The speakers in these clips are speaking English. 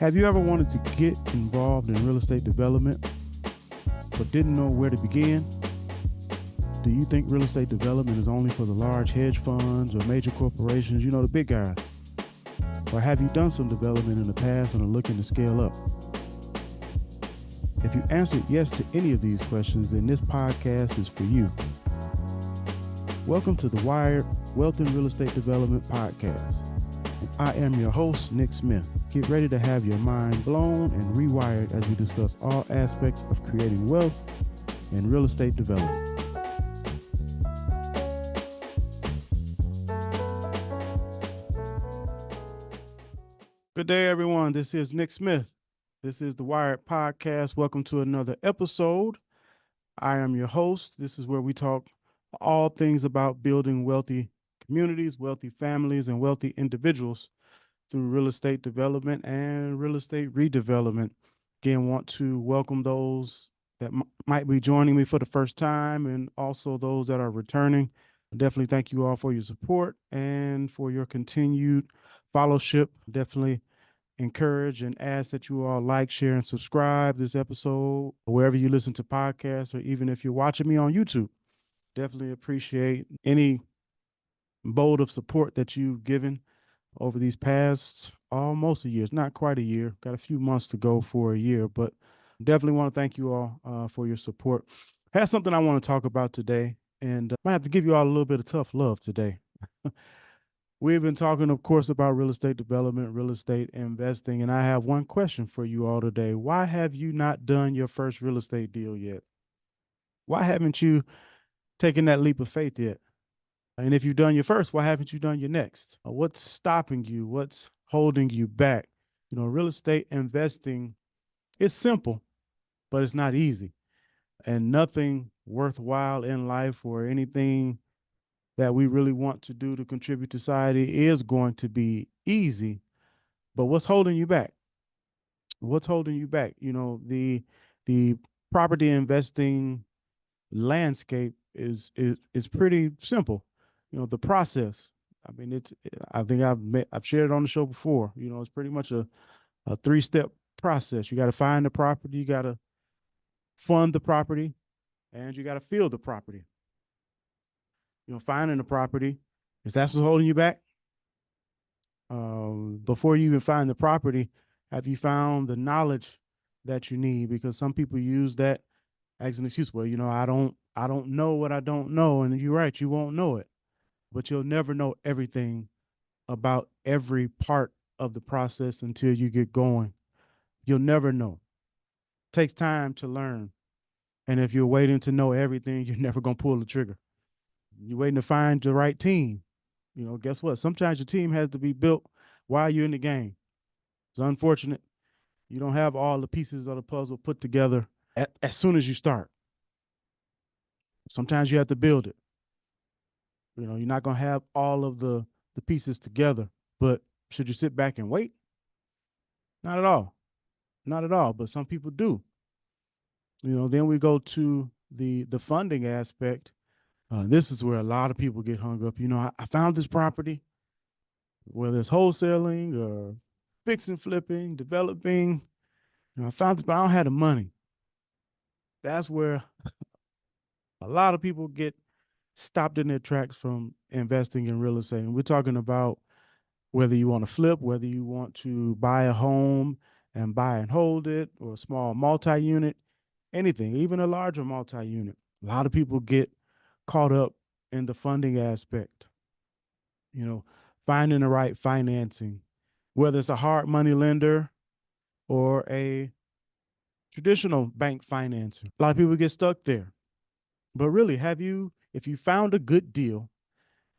Have you ever wanted to get involved in real estate development but didn't know where to begin? Do you think real estate development is only for the large hedge funds or major corporations, the big guys? Or have you done some development in the past and are looking to scale up? If you answered yes to any of these questions, then this podcast is for you. Welcome to the W.I.R.E.D Wealth and Real Estate Development Podcast. I am your host, Nick Smith. Get ready to have your mind blown and rewired as we discuss all aspects of creating wealth and real estate development. Good day, everyone. This is Nick Smith. This is the W.I.R.E.D Podcast. Welcome to another episode. I am your host. This is where we talk all things about building wealthy communities, wealthy families, and wealthy individuals through real estate development and real estate redevelopment. Again, want to welcome those that might be joining me for the first time and also those that are returning. Definitely thank you all for your support and for your continued fellowship. Definitely encourage and ask that you all like, share, and subscribe this episode wherever you listen to podcasts, or even if you're watching me on YouTube. Definitely appreciate any vote of support that you've given over these past almost a year. It's not quite a year. Got a few months to go for a year, but definitely want to thank you all for your support. I have something I want to talk about today, and I might have to give you all a little bit of tough love today. We've been talking, of course, about real estate development, real estate investing, and I have one question for you all today. Why have you not done your first real estate deal yet? Why haven't you taken that leap of faith yet? And if you've done your first, why haven't you done your next? What's stopping you? What's holding you back? Real estate investing is simple, but it's not easy. And nothing worthwhile in life or anything that we really want to do to contribute to society is going to be easy. But what's holding you back? What's holding you back? The property investing landscape is pretty simple. The process. I mean, I think I've shared it on the show before. It's pretty much a 3-step process. You got to find the property, you got to fund the property, and you got to fill the property. Finding the property, is that's what's holding you back? Before you even find the property, have you found the knowledge that you need? Because some people use that as an excuse. Well, I don't know what I don't know. And you're right, you won't know it, but you'll never know everything about every part of the process until you get going. You'll never know. It takes time to learn. And if you're waiting to know everything, you're never going to pull the trigger. You're waiting to find the right team. Guess what? Sometimes your team has to be built while you're in the game. It's unfortunate. You don't have all the pieces of the puzzle put together as soon as you start. Sometimes you have to build it. You're not going to have all of the pieces together, but should you sit back and wait? Not at all. Not at all, but some people do. Then we go to the funding aspect. This is where a lot of people get hung up. I found this property, whether it's wholesaling or fixing, flipping, developing. I found this, but I don't have the money. That's where a lot of people get stopped in their tracks from investing in real estate. And we're talking about whether you want to flip, whether you want to buy a home and buy and hold it, or a small multi-unit, anything, even a larger multi-unit. A lot of people get caught up in the funding aspect, finding the right financing, whether it's a hard money lender or a traditional bank financer. A lot of people get stuck there. But really, if you found a good deal,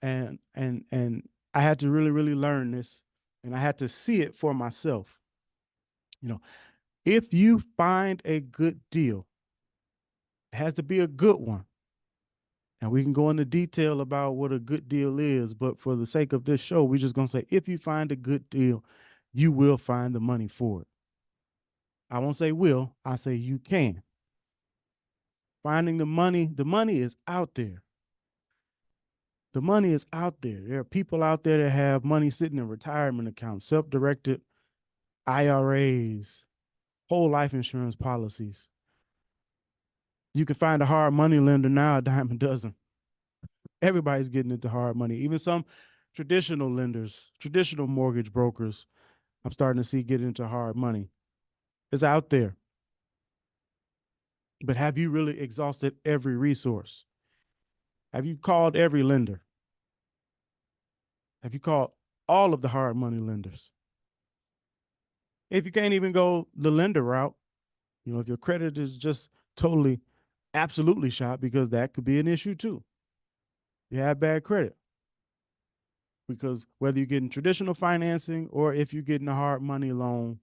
and I had to really, really learn this, and I had to see it for myself. If you find a good deal, it has to be a good one. And we can go into detail about what a good deal is, but for the sake of this show, we're just going to say, if you find a good deal, you will find the money for it. I won't say will, I say you can. Finding the money is out there. The money is out there. There are people out there that have money sitting in retirement accounts, self-directed IRAs, whole life insurance policies. You can find a hard money lender now, a dime a dozen. Everybody's getting into hard money. Even some traditional lenders, traditional mortgage brokers, I'm starting to see get into hard money. It's out there. But have you really exhausted every resource? Have you called every lender? Have you called all of the hard money lenders? If you can't even go the lender route, if your credit is just totally, absolutely shot, because that could be an issue too. You have bad credit. Because whether you're getting traditional financing or if you're getting a hard money loan,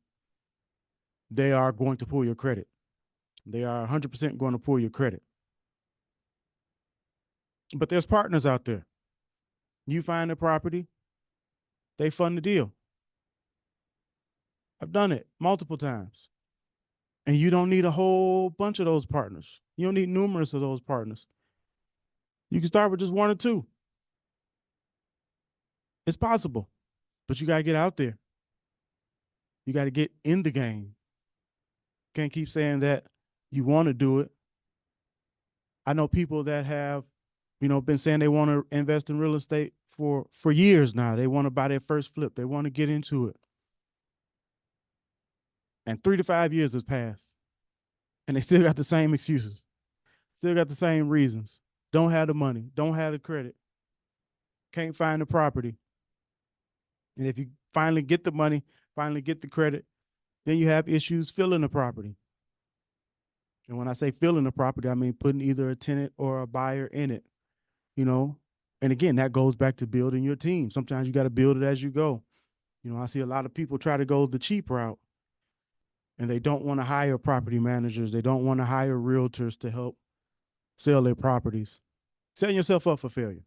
they are going to pull your credit. They are 100% going to pull your credit. But there's partners out there. You find the property, they fund the deal. I've done it multiple times. And you don't need a whole bunch of those partners. You don't need numerous of those partners. You can start with just one or two. It's possible, but you got to get out there. You got to get in the game. Can't keep saying that you want to do it. I know people that have, been saying they want to invest in real estate for years now. They want to buy their first flip. They want to get into it. And 3 to 5 years has passed, and they still got the same excuses, still got the same reasons. Don't have the money, don't have the credit, can't find the property. And if you finally get the money, finally get the credit, then you have issues filling the property. And when I say filling the property, I mean putting either a tenant or a buyer in it, you know. And again, that goes back to building your team. Sometimes you got to build it as you go. I see a lot of people try to go the cheap route, and they don't want to hire property managers. They don't want to hire realtors to help sell their properties. Setting yourself up for failure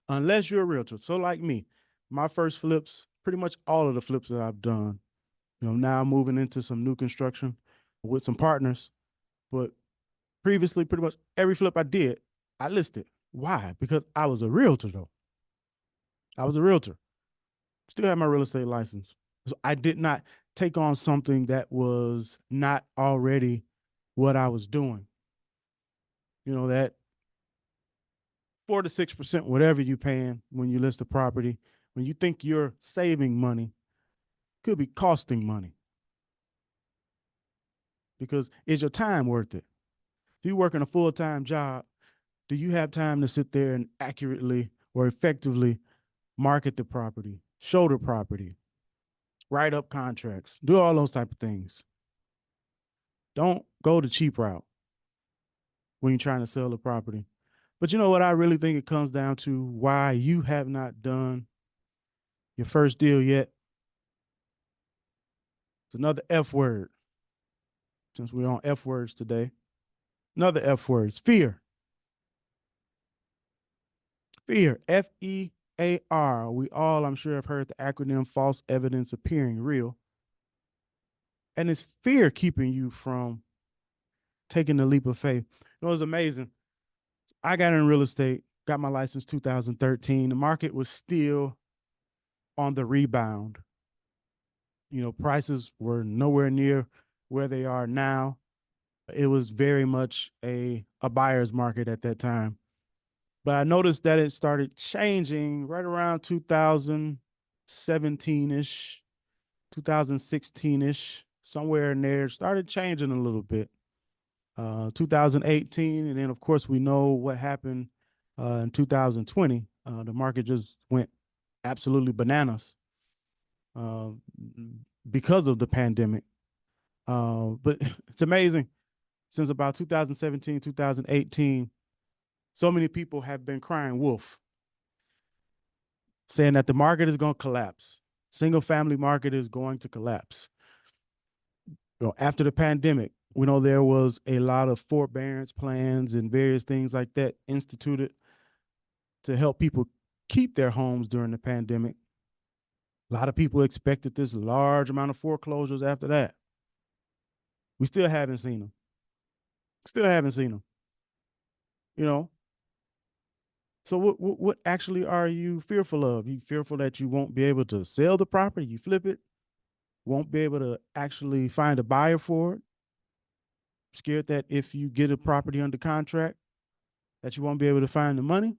unless you're a realtor. So like me, my first flips, pretty much all of the flips that I've done, now I'm moving into some new construction with some partners. But previously, pretty much every flip I did, I listed. Why? Because I was a realtor, though. I was a realtor. Still have my real estate license. So I did not take on something that was not already what I was doing. That 4 to 6%, whatever you're paying when you list a property, when you think you're saving money, could be costing money. Because is your time worth it? If you're working a full-time job, do you have time to sit there and accurately or effectively market the property, show the property, write up contracts, do all those type of things? Don't go the cheap route when you're trying to sell the property. But you know what? I really think it comes down to why you have not done your first deal yet. It's another F word, since we're on F words today. Another F word is fear. Fear, FEAR. We all, I'm sure, have heard the acronym false evidence appearing real. And it's fear keeping you from taking the leap of faith. It's amazing. I got in real estate, got my license 2013. The market was still on the rebound. Prices were nowhere near where they are now. It was very much a buyer's market at that time. But I noticed that it started changing right around 2017-ish, 2016-ish, somewhere in there. It started changing a little bit. 2018, and then of course we know what happened in 2020. The market just went absolutely bananas uh, because of the pandemic. But it's amazing. Since about 2017, 2018, so many people have been crying wolf, saying that the market is going to collapse. Single family market is going to collapse. After the pandemic, we know there was a lot of forbearance plans and various things like that instituted to help people keep their homes during the pandemic. A lot of people expected this large amount of foreclosures after that. We still haven't seen them. Still haven't seen them. You know. So what actually are you fearful of? You fearful that you won't be able to sell the property? You flip it. won't be able to actually find a buyer for it, scared that if you get a property under contract, that you won't be able to find the money.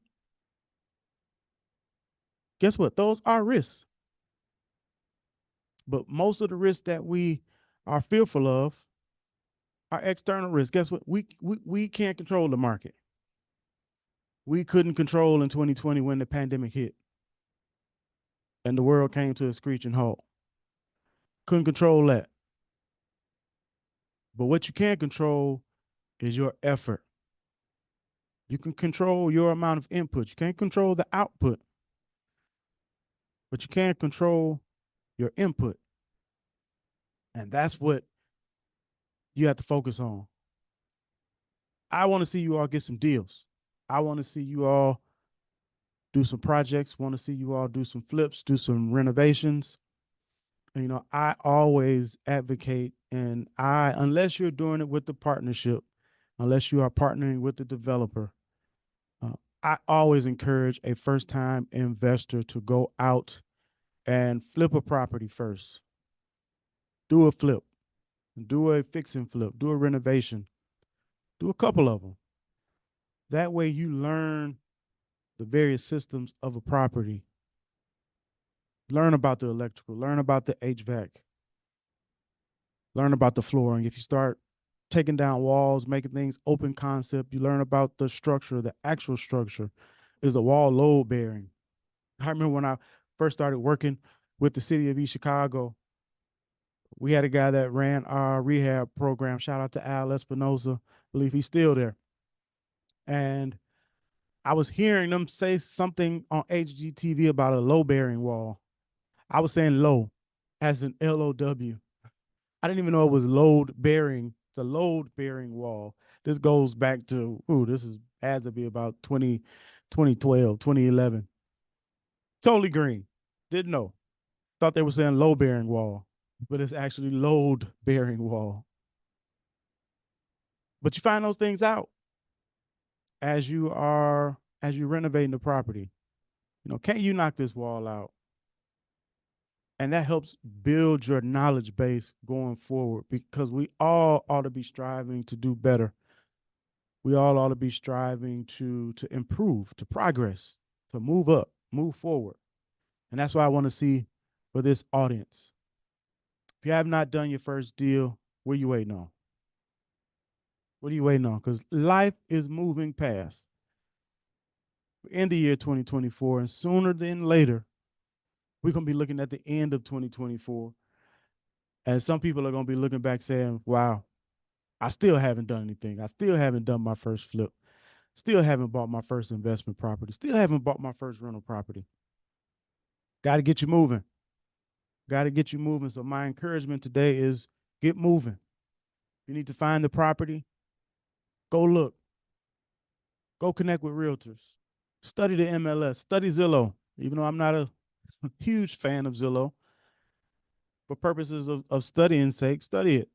Guess what? Those are risks. But most of the risks that we are fearful of are external risks. Guess what? We can't control the market. We couldn't control in 2020 when the pandemic hit and the world came to a screeching halt. Couldn't control that. But what you can control is your effort. You can control your amount of input. You can't control the output, but you can control your input. And that's what you have to focus on. I want to see you all get some deals. I want to see you all do some projects, want to see you all do some flips, do some renovations. You know, I always advocate, and unless you're doing it with the partnership, unless you are partnering with the developer, uh, I always encourage a first time investor to go out and flip a property first. Do a flip, do a fix and flip, do a renovation, do a couple of them. That way you learn the various systems of a property, learn about the electrical, learn about the HVAC, learn about the flooring. If you start taking down walls, making things open concept, you learn about the structure, the actual structure. Is a wall load bearing? I remember when I first started working with the city of East Chicago, we had a guy that ran our rehab program. Shout out to Al Espinosa. I believe he's still there. And I was hearing them say something on HGTV about a low bearing wall. I was saying low as in LOW. I didn't even know it was load bearing. It's a load bearing wall. This goes back to, this has to be about 2012, 2011. Totally green. Didn't know. Thought they were saying low bearing wall, but it's actually load bearing wall. But you find those things out as you renovating the property. You know, can you knock this wall out? And that helps build your knowledge base going forward, because we all ought to be striving to do better. We all ought to be striving to improve, to progress, to move up, move forward. And that's what I want to see for this audience. If you have not done your first deal, what are you waiting on? What are you waiting on? Because life is moving past. We're in the year 2024, and sooner than later, we're going to be looking at the end of 2024. And some people are going to be looking back saying, wow, I still haven't done anything. I still haven't done my first flip. Still haven't bought my first investment property. Still haven't bought my first rental property. Got to get you moving. Got to get you moving. So my encouragement today is get moving. You need to find the property. Go look. Go connect with realtors. Study the MLS. Study Zillow. Even though I'm not a huge fan of Zillow, for purposes of studying sake, study it.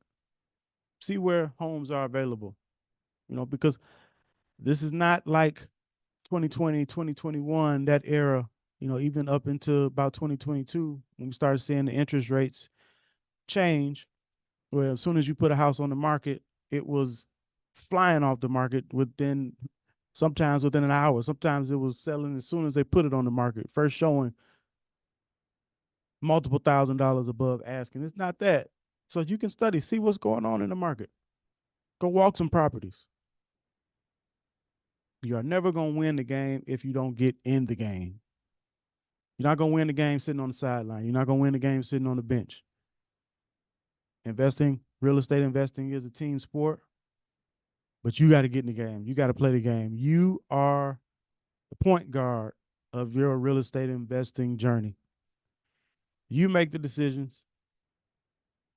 See where homes are available. You know, because this is not like 2020, 2021, that era, you know, even up into about 2022, when we started seeing the interest rates change, where as soon as you put a house on the market, it was flying off the market sometimes within an hour. Sometimes it was selling as soon as they put it on the market. First showing, multiple $1,000s above asking. It's not that. So you can study, see what's going on in the market. Go walk some properties. You are never going to win the game if you don't get in the game. You're not going to win the game sitting on the sideline. You're not going to win the game sitting on the bench. Real estate investing is a team sport, but you got to get in the game. You got to play the game. You are the point guard of your real estate investing journey. You make the decisions.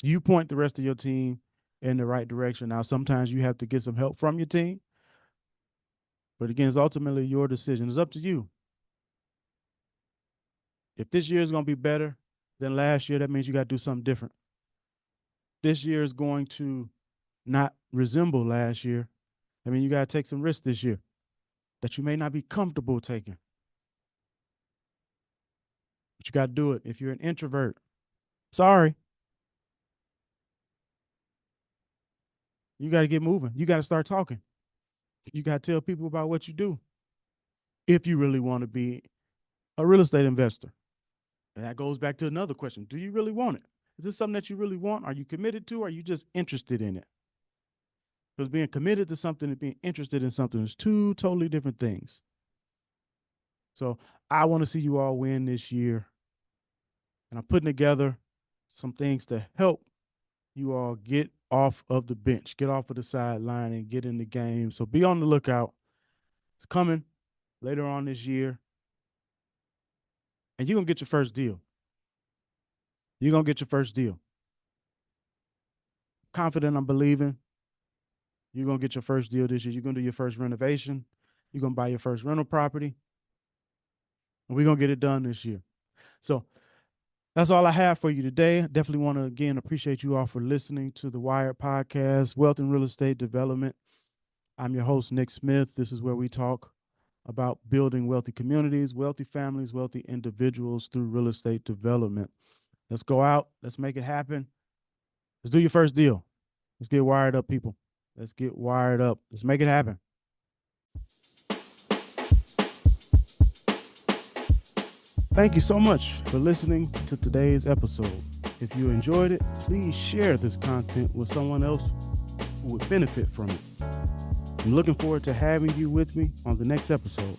You point the rest of your team in the right direction. Now, sometimes you have to get some help from your team, but again, it's ultimately your decision. It's up to you. If this year is going to be better than last year, that means you got to do something different. This year is going to not resemble last year. I mean, you got to take some risks this year that you may not be comfortable taking. But you got to do it. If you're an introvert, sorry, You got to get moving. You got to start talking. You got to tell people about what you do if you really want to be a real estate investor. And that goes back to another question. Do you really want it? Is this something that you really want? Are you committed to? Or are you just interested in it? Because being committed to something and being interested in something is two totally different things. So I want to see you all win this year. And I'm putting together some things to help you all get off of the bench, get off of the sideline, and get in the game. So be on the lookout. It's coming later on this year. And you're going to get your first deal. You're going to get your first deal. Confident, I'm believing. You're going to get your first deal this year. You're going to do your first renovation. You're going to buy your first rental property. And we're going to get it done this year. So that's all I have for you today. I definitely want to, again, appreciate you all for listening to the Wired Podcast, Wealth and Real Estate Development. I'm your host, Nick Smith. This is where we talk about building wealthy communities, wealthy families, wealthy individuals through real estate development. Let's go out. Let's make it happen. Let's do your first deal. Let's get wired up, people. Let's get wired up. Let's make it happen. Thank you so much for listening to today's episode. If you enjoyed it, please share this content with someone else who would benefit from it. I'm looking forward to having you with me on the next episode.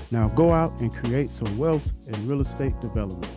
Now go out and create some wealth and real estate development.